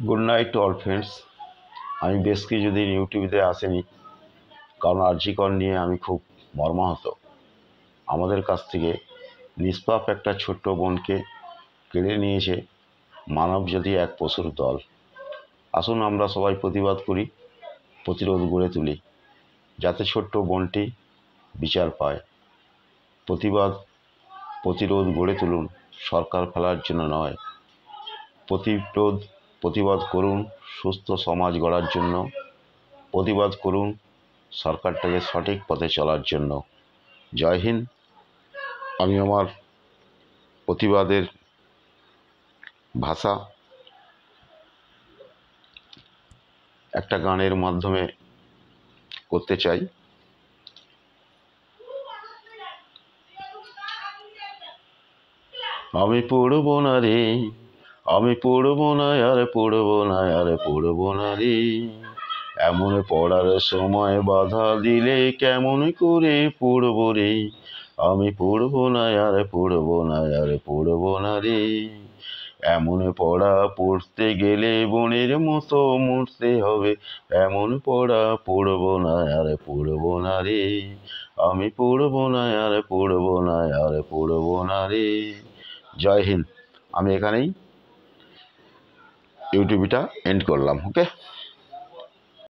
Good night to all friends. আমি বেশ কিছুদিন ইউটিউবে আসেনি, কারণ আরজিকর নিয়ে আমি খুব মর্মাহত। আমাদের কাছ থেকে নিষ্পাপ একটা ছোট্ট বোনকে কেড়ে নিয়েছে মানবজাতি এক পশুর দল। আসুন আমরা সবাই প্রতিবাদ করি, প্রতিরোধ গড়ে তুলি, যাতে ছোট্ট বোনটি বিচার পায়। প্রতিরোধ গড়ে তুলুন, সরকার ফেলার জন্য নয়। প্রতিবাদ করুন সুস্থ সমাজ গড়ার জন্য। প্রতিবাদ করুন সরকারটাকে সঠিক পথে চলার জন্য। জয় হিন্দ। আমি আমার প্রতিবাদের ভাষা একটা গানের মাধ্যমে করতে চাই। আমি পড়ব না রে, আমি পড়ব না আর পড়ব না আর পড়ব না রে, এমন পড়ার সময় বাধা দিলে কেমন করে পড়ব রে, আমি পড়ব না আর পড়ব না আর পড়ব না রে, এমন পড়া পড়তে গেলে বোনের মতো মরতে হবে, এমন পড়া পড়ব না আর পড়ব না রে, আমি পড়ব না আর পড়ব না আর পড়ব না রে। জয় হিন্দ। আমি এখানেই ইউটিউবটা এন্ড করলাম। ওকে।